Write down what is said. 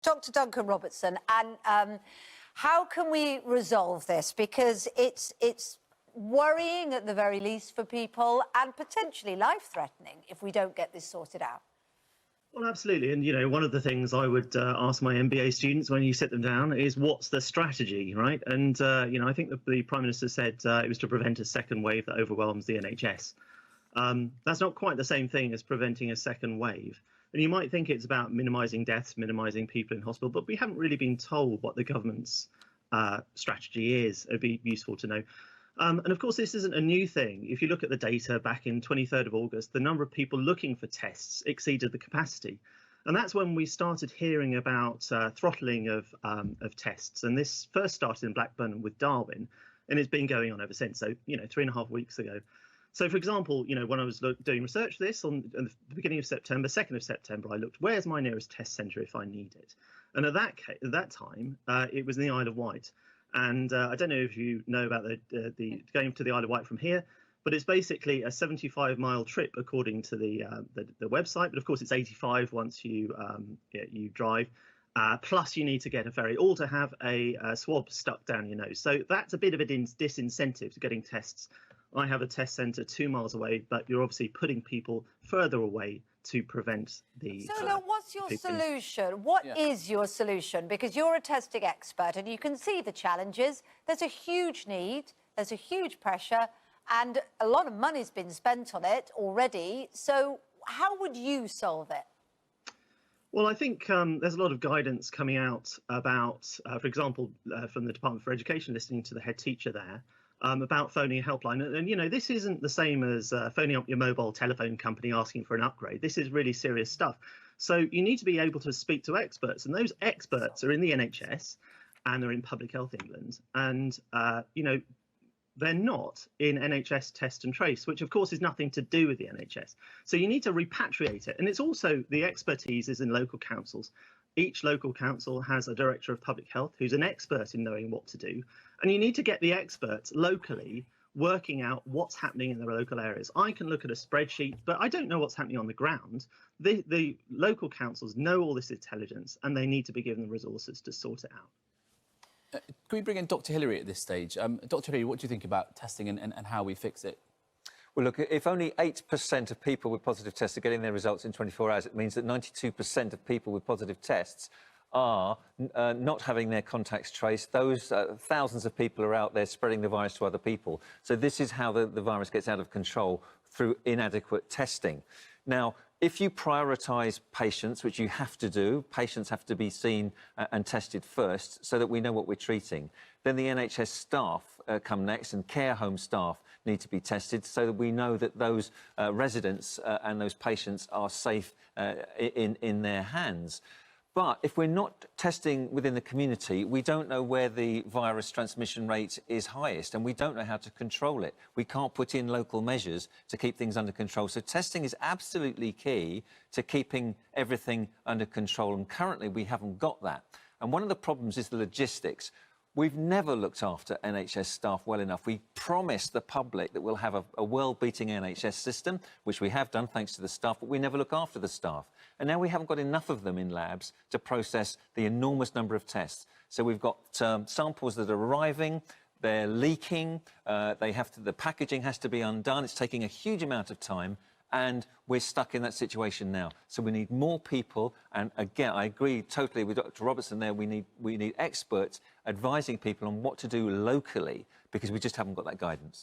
Dr. Duncan Robertson, and how can we resolve this? Because it's worrying at the very least for people and potentially life-threatening if we don't get this sorted out. Well, absolutely. And, one of the things I would ask my MBA students when you sit them down is what's the strategy, right? And, I think the Prime Minister said it was to prevent a second wave that overwhelms the NHS. That's not quite the same thing as preventing a second wave. And you might think it's about minimising deaths, minimising people in hospital, but we haven't really been told what the government's strategy is. It'd be useful to know. And of course, this isn't a new thing. If you look at the data back in 23rd of August, the number of people looking for tests exceeded the capacity. And that's when we started hearing about throttling of tests. And this first started in Blackburn with Darwin, and it's been going on ever since. So, 3.5 weeks ago. So, for example, when I was doing research for this on the beginning of September, 2nd of September, I looked, where's my nearest test centre if I need it? And at that time, it was in the Isle of Wight. And I don't know if you know about the going to the Isle of Wight from here, but it's basically a 75-mile trip according to the website. But of course, it's 85 once you drive. Plus, you need to get a ferry, all to have a swab stuck down your nose. So that's a bit of a disincentive to getting tests. I have a test centre 2 miles away, but you're obviously putting people further away to prevent the... So now what's your solution? What is your solution? Because you're a testing expert and you can see the challenges. There's a huge need, there's a huge pressure, and a lot of money's been spent on it already. So how would you solve it? Well, I think there's a lot of guidance coming out about, for example, from the Department for Education, listening to the head teacher there, about phoning a helpline. And, this isn't the same as phoning up your mobile telephone company asking for an upgrade. This is really serious stuff. So you need to be able to speak to experts. And those experts are in the NHS and they're in Public Health England. And, they're not in NHS Test and Trace, which, of course, is nothing to do with the NHS. So you need to repatriate it. And it's also the expertise is in local councils. Each local council has a director of public health who's an expert in knowing what to do. And you need to get the experts locally working out what's happening in their local areas. I can look at a spreadsheet, but I don't know what's happening on the ground. The local councils know all this intelligence and they need to be given the resources to sort it out. Can we bring in Dr. Hillary at this stage? Dr. Hillary, what do you think about testing and how we fix it? Well, look, if only 8% of people with positive tests are getting their results in 24 hours, it means that 92% of people with positive tests are not having their contacts traced. Those thousands of people are out there spreading the virus to other people. So this is how the virus gets out of control, through inadequate testing. Now, if you prioritise patients, which you have to do, patients have to be seen and tested first so that we know what we're treating. Then the NHS staff come next, and care home staff need to be tested so that we know that those residents and those patients are safe in their hands. But if we're not testing within the community, we don't know where the virus transmission rate is highest, and we don't know how to control it. We can't put in local measures to keep things under control. So testing is absolutely key to keeping everything under control, and currently we haven't got that. And one of the problems is the logistics. We've never looked after NHS staff well enough. We promised the public that we'll have a world-beating NHS system, which we have done thanks to the staff, but we never look after the staff. And now we haven't got enough of them in labs to process the enormous number of tests. So we've got samples that are arriving, they're leaking, the packaging has to be undone. It's taking a huge amount of time, and we're stuck in that situation now. So we need more people, and again, I agree totally with Dr. Robertson there. We need experts advising people on what to do locally, because we just haven't got that guidance.